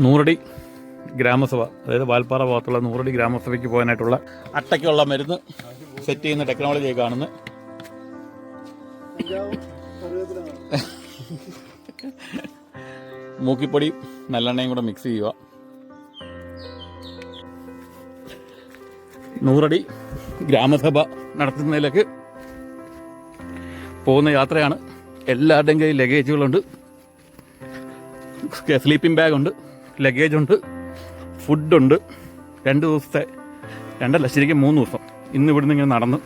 നൂറടി ഗ്രാമസഭ, അതായത് വാൽപ്പാറ ഭാഗത്തുള്ള നൂറടി ഗ്രാമസഭയ്ക്ക് പോകാനായിട്ടുള്ള അട്ടയ്ക്കുള്ള മരുന്ന് സെറ്റ് ചെയ്യുന്ന ടെക്നോളജിയായി കാണുന്നു. മൂക്കിപ്പൊടി നല്ലെണ്ണയും കൂടെ മിക്സ് ചെയ്യുക. നൂറടി ഗ്രാമസഭ നടത്തുന്നതിലേക്ക് പോകുന്ന യാത്രയാണ്. എല്ലാവരുടെയും കയ്യിൽ ലഗേജുകളുണ്ട്. സ്ലീപ്പിംഗ് ബാഗുണ്ട്, ലഗേജുണ്ട്, ഫുഡുണ്ട്. 2 ദിവസത്തെ, 2 ശരിക്കും 3 ദിവസം. ഇന്ന് ഇവിടുന്ന് ഇങ്ങനെ നടന്ന്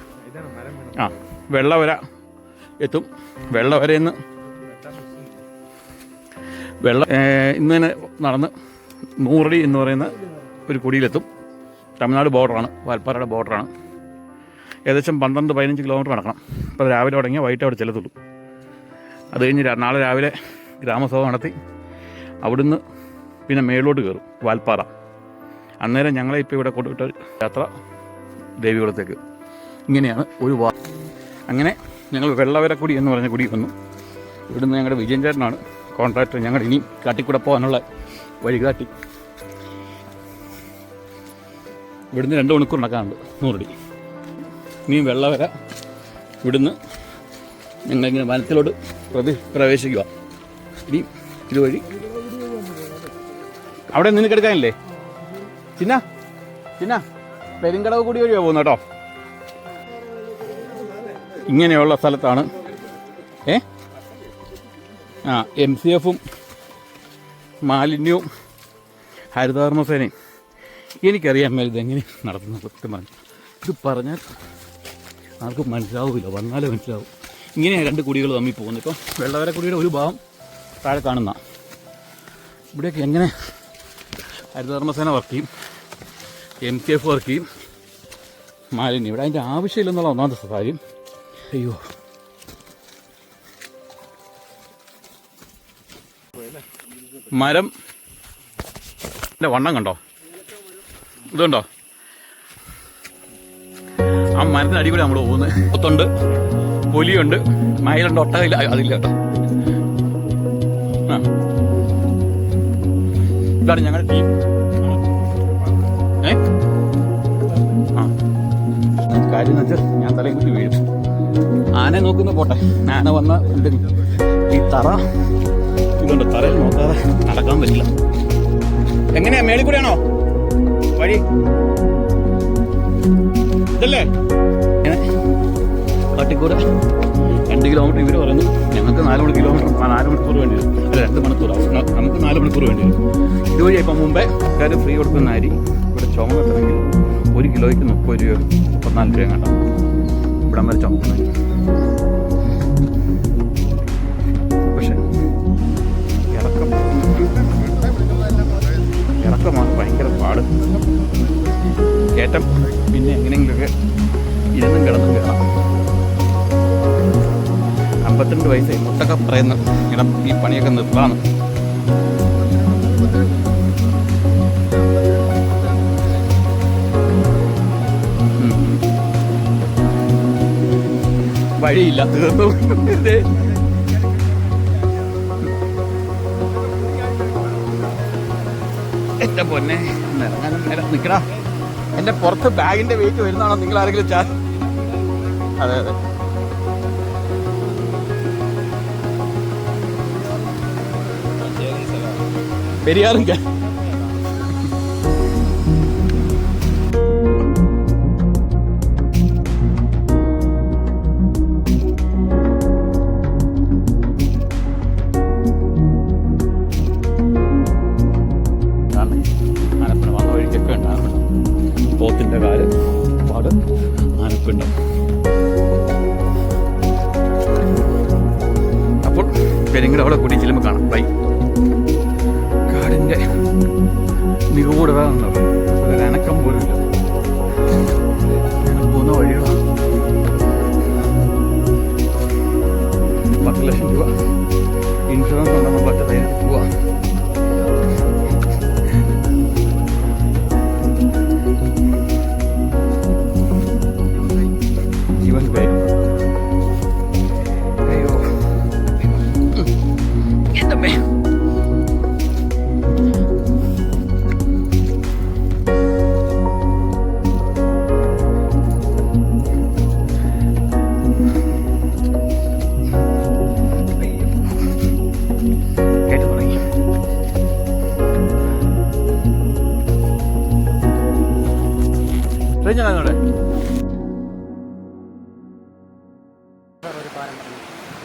വെള്ളവര എത്തും. വെള്ളവരയിൽ നിന്ന് ഇന്ന് തന്നെ നടന്ന് നൂറടി എന്ന് പറയുന്ന ഒരു കുടിയിലെത്തും. തമിഴ്നാട് ബോർഡറാണ്, വാൽപ്പാറയുടെ ബോർഡറാണ്. ഏകദേശം 12-15 കിലോമീറ്റർ നടക്കണം. ഇപ്പോൾ രാവിലെ തുടങ്ങിയാൽ വൈകിട്ട് അവിടെ ചെല്ലത്തുള്ളൂ. അത് കഴിഞ്ഞ് നാളെ രാവിലെ ഗ്രാമസഭ നടത്തി അവിടുന്ന് പിന്നെ മേലോട്ട് കയറും വാൽപ്പാറ. അന്നേരം ഞങ്ങളെ ഇപ്പോൾ ഇവിടെ കൊണ്ടുവിട്ട യാത്ര ദേവികുളത്തേക്ക്. ഇങ്ങനെയാണ് ഒരു അങ്ങനെ ഞങ്ങൾ വെള്ളവരക്കുടി എന്ന് പറഞ്ഞ കുടി വന്നു. ഇവിടുന്ന് ഞങ്ങളുടെ വിജയൻ ചേട്ടനാണ് കോൺട്രാക്ടർ. ഞങ്ങൾ ഇനിയും കാട്ടിക്കൂടെ പോകാനുള്ള വഴികാട്ടി. ഇവിടുന്ന് 2 മണിക്കൂർ നടക്കാനുണ്ട് നൂറടി. ഇനിയും വെള്ളവര. ഇവിടുന്ന് ഞങ്ങളിങ്ങനെ വനത്തിലോട്ട് പ്രവേശിക്കുക. ഇനി ഇതുവഴി അവിടെ നിനക്കെടുക്കാനില്ലേ ചിന്ന പെരുങ്കടവ് കൂടി വഴിയാണ് പോകുന്നത് കേട്ടോ. ഇങ്ങനെയുള്ള സ്ഥലത്താണ് MCF-ഉം മാലിന്യവും ഹരിതകർമ്മസേനയും. എനിക്കറിയാൻ മേൽ ഇതെങ്ങനെ നടത്തുന്നത് കൃത്യമായി. ഇത് പറഞ്ഞാൽ ആർക്കും മനസ്സിലാവില്ല, വന്നാലേ മനസ്സിലാവും. ഇങ്ങനെയാണ് 2 കുടികൾ തമ്മിൽ പോകുന്നത്. ഇപ്പം വെള്ളവരക്കുടിയുടെ ഒരു ഭാഗം താഴെ കാണുന്ന ഇവിടെയൊക്കെ എങ്ങനെ ഹരിതകർമ്മസേന വർക്ക് ചെയ്യും, MCF വർക്ക് ചെയ്യും, മാലിന്യം ഇവിടെ അതിൻ്റെ ആവശ്യമില്ലെന്നുള്ള ഒന്നാമത്തെ കാര്യം. അയ്യോ, മരം വണ്ണം കണ്ടോ? ഇതുണ്ടോ? ആ മരത്തിന് അടിപൊളി നമ്മൾ പോകുന്നത്. ഒത്തുണ്ട്, പുലിയുണ്ട്, മയിലുണ്ട്, ഒട്ടകയില്ല, അതില്ല കേട്ടോ. ഇതാണ് ഞങ്ങളുടെ ടീം. കാര്യം എന്ന് വെച്ചാൽ ഞാൻ തലയും കുത്തി വീഴും. ആന നോക്കുന്ന പോട്ടെ, ആന വന്ന ഈ തറ ഇതുണ്ട്, തറയിൽ നോക്കാതെ നടക്കാൻ പറ്റില്ല. എങ്ങനെയാ, മേളിൽ കൂടെയാണോ വഴി? ഇതല്ലേ കാട്ടിക്കൂടെ 2 കിലോമീറ്റർ ഇവർ പറയുന്നു. ഞങ്ങൾക്ക് 4 മണിക്കൂർ വേണ്ടി വരും. അല്ല, 2 മണിക്കൂറാവും. നമുക്ക് 4 മണിക്കൂർ വേണ്ടി വരും. ഇതുവഴി ഇപ്പം മുമ്പേ കാര്യം ഫ്രീ കൊടുക്കുന്ന അരി ഇവിടെ ചുമന്നെത്തണമെങ്കിൽ 1 കിലോയ്ക്ക് 30 രൂപ 34 രൂപ കണ്ടാവും ഇവിടം വരെ ചുമക്കുന്നത്. പക്ഷെ ഇറക്കമാണ് ഭയങ്കര പാട്. കയറ്റം പിന്നെ എങ്ങനെയെങ്കിലുമൊക്കെ ഇരുന്നും കിടന്നും കയറാം. 52 വയസ്സായി മുട്ടൊക്കെ പറയുന്ന ഇടം ഈ പണിയൊക്കെ നിർത്താന്ന്. വഴിയില്ല, തീർന്നു. എന്റെ പൊന്നെ, നിക്കടാ. എന്റെ പുറത്ത് ബാഗിന്റെ വെയിറ്റ് വരുന്നതാണോ നിങ്ങൾ ആരെങ്കിലും അതെ അതെ. പെരിയാറും ആനപ്പിണ്ടം വന്ന വഴിക്കൊക്കെ ഉണ്ട്. ആനപ്പിണ്ടം, പോത്തിന്റെ കാല് പാട്, ആനപ്പിണ്ടം. അപ്പോൾ പെരിങ്ങടവിടെ കൂടി ചെല്ലുമ്പോൾ കാണാം ബൈ കാടിൻ്റെ നിഗൂഢത. ഒരനക്കം പോലുമില്ല. പോകുന്ന വഴികളാണ്. 10 ലക്ഷം രൂപ ഇൻഷുറൻസ് ഉണ്ടെന്ന് പറ്റത്തേ പോവാ. ജീവൻ പേരും. അയ്യോ എന്തമ്മേ, ട്രെയിൻ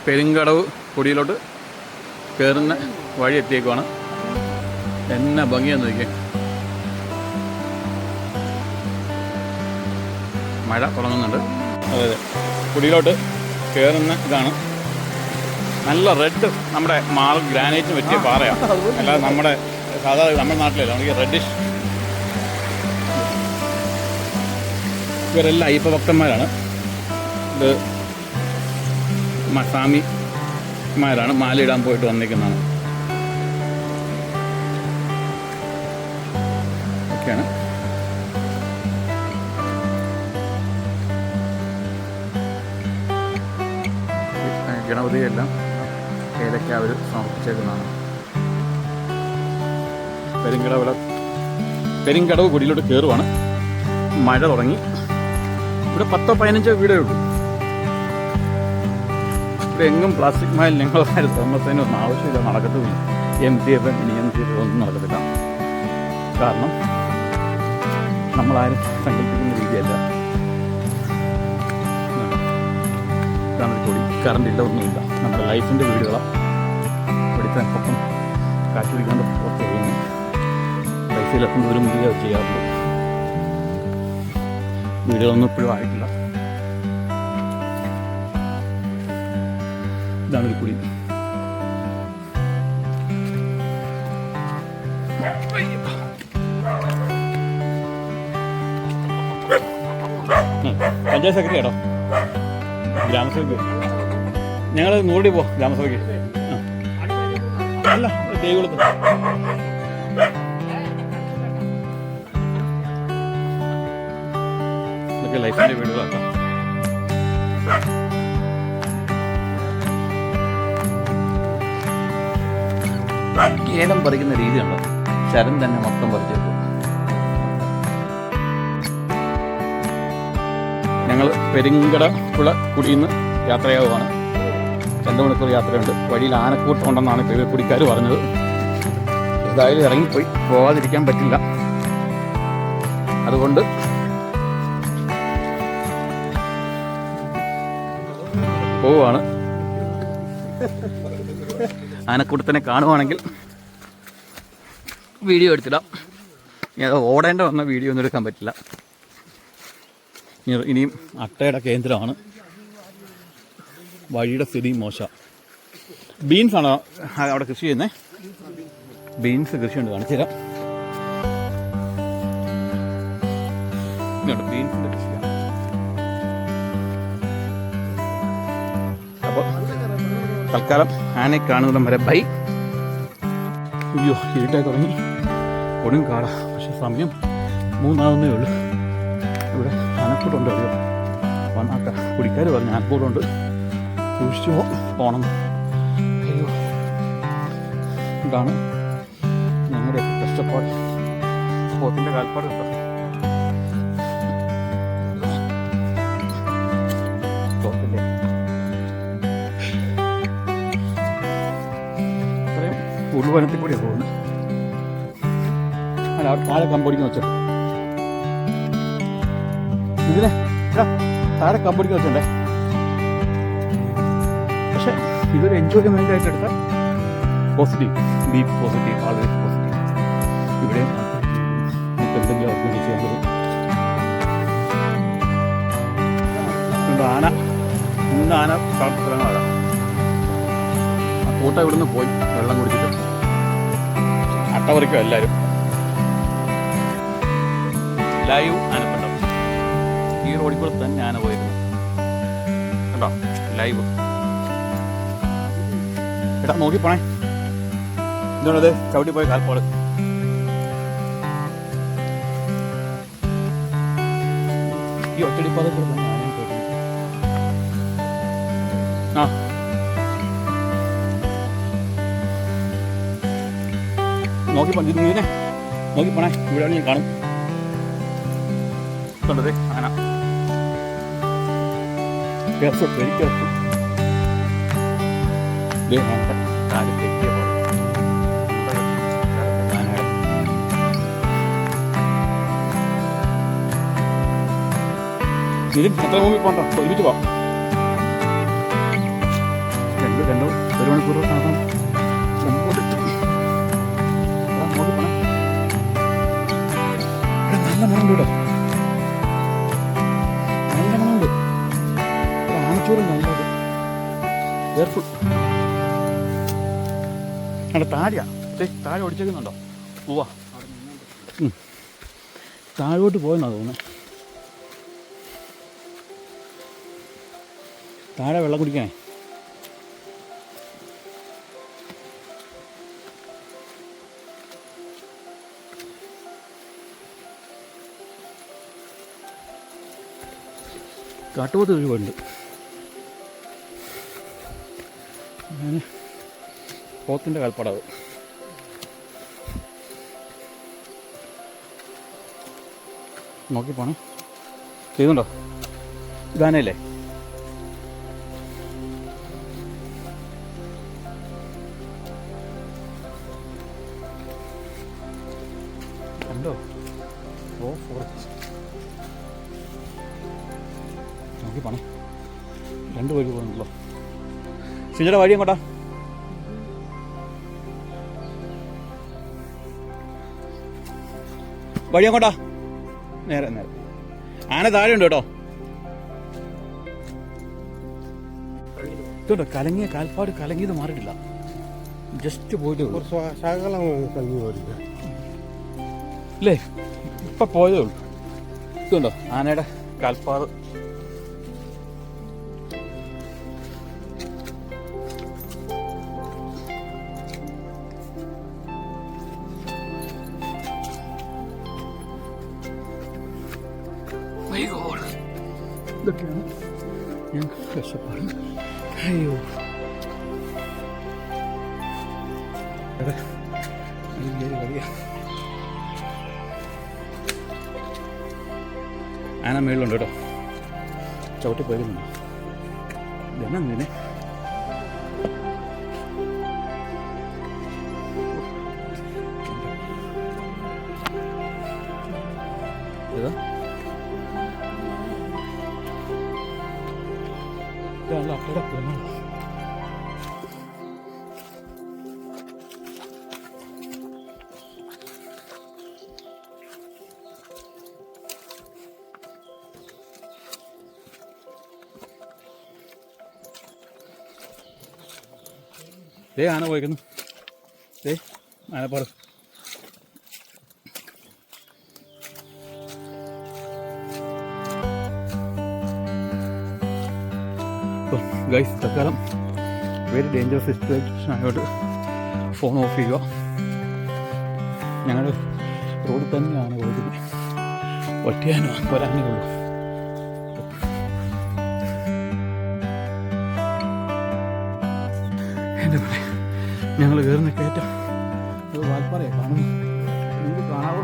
പെരിങ്കടവ് കുടിയിലോട്ട് കയറുന്ന വഴി എത്തിയേക്കുവാണ്. എന്നാ ഭംഗിയാന്ന് നോക്കിയേ. മഴ തുടങ്ങുന്നുണ്ട്. അതെ കുടിയിലോട്ട് കയറുന്ന ഇതാണ്. നല്ല റെഡ് നമ്മുടെ ഗ്രാനൈറ്റിന് പറ്റിയ പാറയാണ്. അല്ലാതെ നമ്മുടെ സാധാരണ നമ്മുടെ നാട്ടിലല്ല, നമുക്ക് റെഡിഷ്. ഇവരെല്ലാം അയ്യപ്പഭക്തന്മാരാണ്. ഇത് സ്വാമിമാരാണ്. മാലയിടാൻ പോയിട്ട് വന്നിരിക്കുന്നതാണ്. ഒക്കെയാണ്. ഗണപതിയെല്ലാം ഏതൊക്കെ അവർ സമർപ്പിച്ചേക്കുന്നതാണ്. പെരിങ്കടവ് കുടിയിലോട്ട് കയറുവാണ്. മഴ തുടങ്ങി. ഇവിടെ 10-15 വീടേ ഉള്ളൂ. ഇവിടെ എങ്ങും പ്ലാസ്റ്റിക് മാലിന്യങ്ങളായാലും താമസത്തിന് ഒന്നും ആവശ്യമില്ല, നടക്കത്തുമില്ല. MCF ഒന്നും നടക്കത്തില്ല. കാരണം നമ്മളാരും സങ്കല്പിക്കുന്ന രീതിയല്ല. ഇതാണ് കൂടി. കറണ്ടില്ല, ഒന്നുമില്ല. നമ്മുടെ ലൈഫിൻ്റെ വീടുകളാണ്. ഇവിടുത്തെ പൊക്കം കാറ്റ് പിടിക്കാണ്ട് പുറത്ത് ചെയ്യുന്നു. പൈസയിലെത്തുന്ന ഒരു മുറിയോ ചെയ്യാറുള്ളൂ. വീടുകളൊന്നും ഇപ്പോഴും ആയിട്ടില്ല. ഇതാണ് ഒരു കുടി. പഞ്ചായത്ത് സെക്രട്ടറി കേട്ടോ, ഗ്രാമസഭയ്ക്ക്. ഞങ്ങൾ 100 രൂപ പോവാം ഗ്രാമസഭയ്ക്ക്. അല്ല, ദേവികുളത്ത്. ഇതൊക്കെ ലൈഫിൻ്റെ വീടുകളാക്കാം. ഏലം പറിക്കുന്ന രീതിയുണ്ട്. ശരം തന്നെ മൊത്തം പറിച്ചേക്കും. ഞങ്ങൾ പെരിങ്കടപ്പുഴ കുടിയിൽ നിന്ന് യാത്രയാവുകയാണ്. 2 മണിക്കൂർ യാത്രയുണ്ട്. വഴിയിൽ ആനക്കൂട്ടം ഉണ്ടെന്നാണ് കുടിക്കാർ പറഞ്ഞത്. ഏതായാലും ഇറങ്ങിപ്പോയി, പോകാതിരിക്കാൻ പറ്റില്ല. അതുകൊണ്ട് പോവുകയാണ്. ആനക്കൂട്ടത്തിനെ കാണുവാണെങ്കിൽ വീഡിയോ എടുത്തിടാം. അത് ഓടേണ്ട വന്ന വീഡിയോ ഒന്നും എടുക്കാൻ പറ്റില്ല. ഇനിയും അട്ടയുടെ കേന്ദ്രമാണ്. വഴിയുടെ സ്ഥിതി മോശം. ബീൻസാണോ അവിടെ കൃഷി ചെയ്യുന്നത്? ബീൻസ് കൃഷിയുണ്ട്, കാണിച്ചു തരാം. ബീൻസിൻ്റെ കൃഷിയാണ്. അപ്പോൾ തൽക്കാലം ആനയെ കാണുന്നിടം വരെ ബൈ. അയ്യോ, ഇരുട്ടായി തുടങ്ങി. കൊടും കാടാ. പക്ഷെ സമയം 3 ആവുന്നേ ഉള്ളൂ. ഇവിടെ ആനക്കൂടുണ്ട്. അറിയോ, വന്നാക്ക കുടിക്കാർ പറഞ്ഞു ആനക്കൂടുണ്ട്, സൂക്ഷിച്ചു പോകണം. അയ്യോ, ഇതാണ് ഞങ്ങളുടെ കഷ്ടപ്പാട്. സ്പോത്തിൻ്റെ കാൽപ്പാട് കിട്ടാം. സ്പോത്തിൻ്റെ ഇത്രയും ഉൾവനത്തിൽ കൂടിയാണ് പോകുന്നത്. അല്ല, അവർ താഴെ കമ്പടിക്ക് വെച്ചിട്ട് ഇതിനെ താഴെ കമ്പടിക്ക് വെച്ചിട്ടുണ്ടേ. പക്ഷെ ഇതൊരു എൻജോയ്മെൻ്റ് ആയിട്ട് എടുത്താൽ positive, B positive, always positive. ഇവിടെ നമുക്ക് എന്തെങ്കിലും ഓർഗനൈസ് ചെയ്യാൻ പറ്റും. ആന ഇന്ന് ആന സ്ഥലങ്ങളാണ്. ആ കൂട്ടം ഇവിടുന്ന് പോയി വെള്ളം കുടിച്ചിട്ട് അട്ടപറിക്കും എല്ലാവരും. ലൈവ് ആനപ്പണ്ടം. ഈ റോഡിൽ കൂടെ തന്നെ ആന പോയിരുന്നു കേട്ടോ, ലൈവ്. എടാ നോക്കി പോണേ. ഇതുകൊണ്ടത് ചവിട്ടി പോയ കാൽപ്പാട്. ഈ ഒറ്റടിപ്പാതെ കൂടെ തന്നെ ആനയും പോയിരുന്നു. ആ നോക്കി പോ, നീനെ നോക്കി പോണേ. ഇവിടെ ഞാൻ കാണും. കണ്ടത് ആന. Careful, very careful. കാല് തെറ്റിയ പോലെ ഇതിൽ എത്ര മുമ്പിൽ പോകണ്ട, ഒരുമിച്ച് പോവാം. രണ്ട് ഒരു മണിക്കൂർ കാണാം. മുമ്പോട്ട് നോക്കി പോണം. ഇവിടെ നല്ല മണമുണ്ട്. ഇവിടെ നല്ല മണമുണ്ട്. ആണച്ചോറും നല്ലത് കെയർഫുൾ. അവിടെ താഴെയാ, താഴെ ഓടിച്ചേക്കുന്നുണ്ടോ? പോവാ, താഴോട്ട് പോയെന്നാ തോന്നുന്നത്. താഴെ വെള്ളം കുടിക്കണേ. കാട്ടുപോത്ത് ഒരുപാടുണ്ട്. ഞാൻ പോത്തിൻ്റെ കാൽപ്പാടാവ്. നോക്കി പോണേ. ചെയ്യുന്നുണ്ടോ? ഇതാനല്ലേ? കണ്ടോ? ഓ ഫോറസ്റ്റ് നോക്കി പോണേ. രണ്ട് വഴി പോകുന്നുണ്ടല്ലോ. സിജയുടെ വഴി എങ്ങോട്ടാ? വഴി എങ്ങോട്ടാ? നേരെ നേരെ. ആന താഴെ ഉണ്ട് കേട്ടോ. ഇതുണ്ടോ കലങ്ങിയ കാൽപ്പാട്, കലങ്ങിയത് മാറിയിട്ടില്ല. ജസ്റ്റ് പോയിട്ട് അല്ലേ, ഇപ്പൊ പോയതേ ഉള്ളൂ. ഇതുണ്ടോ ആനയുടെ കാൽപ്പാട്. ഇതൊക്കെയാണ് ഞങ്ങൾക്ക് കഷ്ടപ്പാട്. അയ്യോ, ആന മേളിലുണ്ട് കേട്ടോ. ചവിട്ടി പോയിരുന്നുണ്ടോ? ഇതെന്നാ ഇങ്ങനെ? ഇതാ ഇതല്ല അപ്പടെ പോകണം. ആന പോയിക്കുന്നു. ആനപ്പാട് ഗൈസ്, തൽക്കാലം വെരി ഡേഞ്ചറസ് സിറ്റുവേഷൻ ആയതുകൊണ്ട് ഫോൺ ഓഫ് ചെയ്യുക. ഞങ്ങൾ റോഡിൽ തന്നെയാണ് ഓടുന്നത്. ഒറ്റയാനോ ഒരാനേ ഉള്ളൂ. എൻ്റെ പോലെ ഞങ്ങൾ കയറുന്ന കയറ്റം വാൽപ്പാറയെ കാണുന്നു. നിങ്ങൾക്ക് കാണാവോ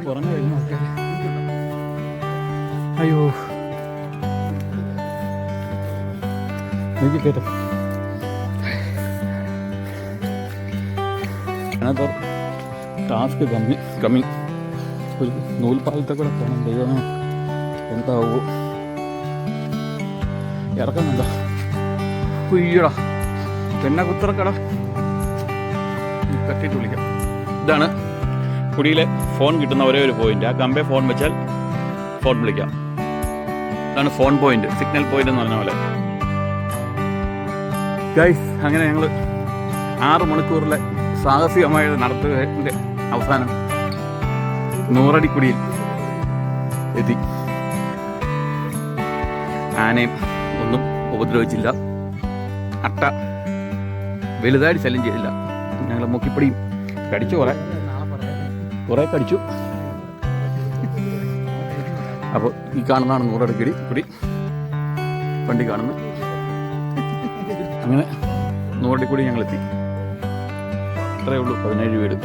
കുറഞ്ഞു കഴിഞ്ഞു നോക്കിയാൽ. അയ്യോ, എനിക്ക് കയറ്റം. അതിനകത്ത് ടാസ്ക് കമ്മി. ഒരു നൂൽപ്പാലത്തെ കൂടെ പോകണം. ദൈവം എന്താവോ? ഇറക്കുന്നുണ്ടോ? ഉയ്യടാ, പിന്നെ കുത്തിറക്കട കട്ടിട്ട് വിളിക്കാം. ഇതാണ് കുടിയിലെ ഫോൺ കിട്ടുന്ന ഒരേ ഒരു പോയിന്റ്. ആ കമ്പേ ഫോൺ വെച്ചാൽ ഫോൺ വിളിക്കാം. ഇതാണ് ഫോൺ പോയിന്റ്, സിഗ്നൽ പോയിന്റ് എന്ന് പറഞ്ഞ പോലെ. ഗൈസ്, അങ്ങനെ ഞങ്ങൾ 6 മണിക്കൂറിലെ സാഹസികമായ നടത്തുകയുടെ അവസാനം നൂറടിക്കുടിയിൽ എത്തി. ആനയും ഒന്നും ഉപദ്രവിച്ചില്ല. അട്ട വലുതായിട്ട് ശല്യം ചെയ്തില്ല. ഞങ്ങൾ മുക്കിപ്പിടിയും കടിച്ചു, കുറേ കടിച്ചു. അപ്പോൾ ഈ കാണുന്നതാണ് നൂറടിക്കുടി കുടി, വണ്ടി കാണുന്നു. അങ്ങനെ നൂറടിക്കുടി ഞങ്ങളെത്തി. അത്രയേ ഉള്ളൂ, 17 വീട്.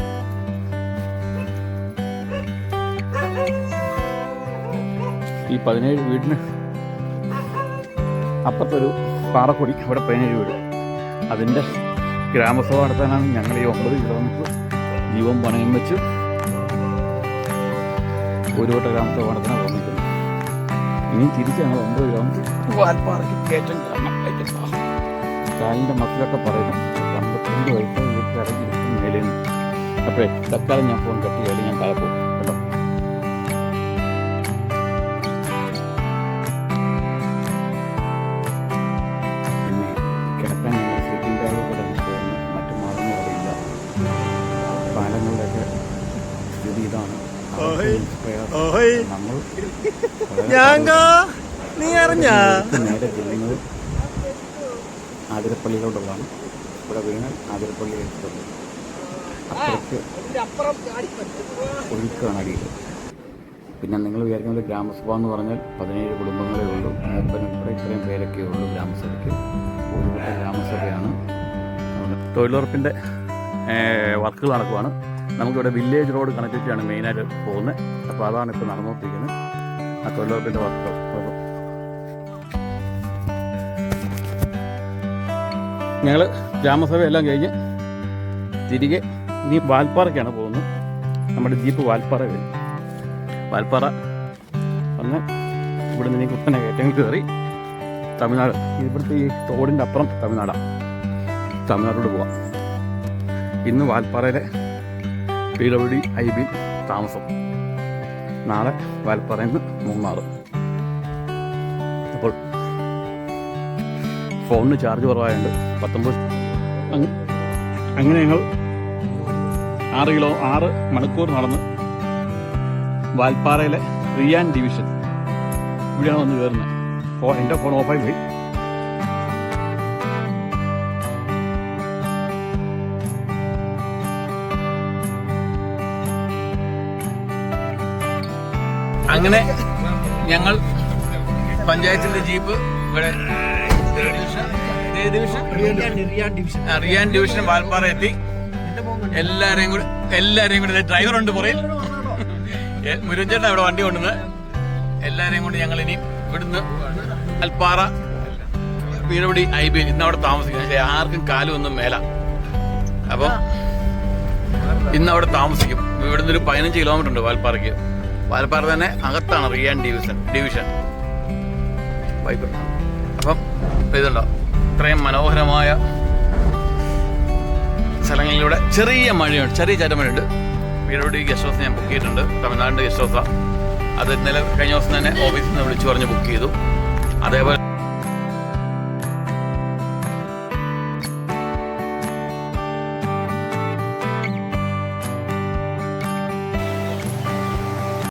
ഈ 17 വീടിന് അപ്പുറത്തൊരു പാറപ്പൊടി, അവിടെ 17 വീട്. അതിൻ്റെ ഗ്രാമസഭ നടത്താനാണ് ഞങ്ങൾ ഈ 9 കിലോമീറ്റർ ജീവൻ പണയം വെച്ച് ഒരു വട്ട ഗ്രാമസഭ നടത്താനാണ് തോന്നിക്കുന്നത്. ഇനി തിരിച്ചാണ് 9 കിലോമീറ്റർ വാൽപ്പാറയ്ക്ക് കയറ്റം കാരണം കാലിൻ്റെ മക്കളൊക്കെ പറയുന്നു 52 വയസ്സ് വീട്ടിൽ അടങ്ങിയിരിക്കും മേലേന്ന്. അപ്പോഴേ തൽക്കാലം ഞാൻ ഫോൺ കട്ട് ചെയ്യാതെ ഞാൻ താഴെ പോകും കേട്ടോ. പിന്നെ കിടക്കാൻ സ്ലീപ്പിംഗ് ബാഗ് കൂടെ പോകുന്നു. മറ്റു മാർഗങ്ങളറിയില്ല. പാലങ്ങളുടെയൊക്കെ സ്ഥിതി ഇതാണ്. നമ്മൾ നേരെ ചെല്ലുന്നത് ആതിരപ്പള്ളിയിലോട്ടുള്ളതാണ്. ഇവിടെ വീണ് ആതിരപ്പള്ളി എത്തുന്നത് അത്രയ്ക്ക് ഒഴുക്കാണ് അടിയിൽ. പിന്നെ നിങ്ങൾ വിചാരിക്കുന്നത് ഗ്രാമസഭ എന്ന് പറഞ്ഞാൽ 17 കുടുംബങ്ങളേ ഉള്ളൂ. മൂപ്പനുൾപ്പെടെ ഇത്രയും പേരൊക്കെ ഉള്ളൂ ഗ്രാമസഭയ്ക്ക്. ഒരുപാട് ഗ്രാമസഭയാണ്. തൊഴിലുറപ്പിൻ്റെ വർക്കുകൾ നടക്കുവാണ്. നമുക്കിവിടെ വില്ലേജ് റോഡ് കണക്ടിവിറ്റിയാണ് മെയിനായിട്ട് പോകുന്നത്. അപ്പോൾ അതാണ് ഇപ്പോൾ നടന്നുകൊണ്ടിരിക്കുന്നത്. ആ തൊഴിലുറപ്പിൻ്റെ വർക്കുകൾ ഞങ്ങൾ ഗ്രാമസഭയെല്ലാം കഴിഞ്ഞ് തിരികെ ഇനി വാൽപ്പാറയ്ക്കാണ് പോകുന്നത്. നമ്മുടെ ജീപ്പ് വാൽപ്പാറ വരും. വാൽപ്പാറ വന്ന് ഇവിടെ നിന്ന് കുത്തനെ കയറ്റങ്ങൾ കയറി തമിഴ്നാട്, ഇവിടുത്തെ ഈ തോടിൻ്റെ അപ്പുറം തമിഴ്നാട്ടിലോട്ട് പോവാം. ഇന്ന് വാൽപ്പാറയിലെ PWD-IB താമസം. നാളെ വാൽപ്പാറയിൽ നിന്ന് മൂന്നാർ. അപ്പോൾ ഫോണിന് ചാർജ് കുറവായുണ്ട് 19. അങ്ങനെ ഞങ്ങൾ 6 മണിക്കൂർ നടന്ന് വാൽപ്പാറയിലെ റിയാൻ ഡിവിഷൻ ഇവിടെയാണ് വന്ന് കയറുന്നത്. എൻ്റെ ഫോൺ ഓഫായി പോയി. അങ്ങനെ ഞങ്ങൾ പഞ്ചായത്തിൻ്റെ ജീപ്പ് ഇവിടെ റിയാൻ ഡിവിഷൻ വാൽപ്പാറ എത്തി. എല്ലാരെയും കൂടി ഡ്രൈവറുണ്ട് പുറയിൽ, മുരുകൻചേട്ടൻ അവിടെ വണ്ടി കൊണ്ടുവന്ന്. എല്ലാരെയും കൊണ്ട് ഞങ്ങൾ ഇനി ഇവിടുന്ന് വാൽപ്പാറ PWD-IB ഇന്ന് അവിടെ താമസിക്കും. ആർക്കും കാലൊന്നും മേല. അപ്പം ഇന്ന് അവിടെ താമസിക്കും. ഇവിടുന്ന് ഒരു 15 കിലോമീറ്റർ ഉണ്ട് വാൽപ്പാറയ്ക്ക്. വാൽപ്പാറ തന്നെ അകത്താണ് റിയാൻ ഡിവിഷൻ. അപ്പം ഇതുണ്ടോ, ഇത്രയും മനോഹരമായ സ്ഥലങ്ങളിലൂടെ ചെറിയ മഴയുണ്ട്, ചെറിയ ചാറ്റമഴയുണ്ട്. PWD ഗസ്റ്റ് ഹൗസ് ഞാൻ ബുക്ക് ചെയ്തിട്ടുണ്ട്. തമിഴ്നാടിൻ്റെ ഗസ്റ്റ് ഹൗസാണ് അത്. ഇന്നലെ കഴിഞ്ഞ ദിവസം തന്നെ ഓഫീസിൽ നിന്ന് വിളിച്ചു പറഞ്ഞ് ബുക്ക് ചെയ്തു. അതേപോലെ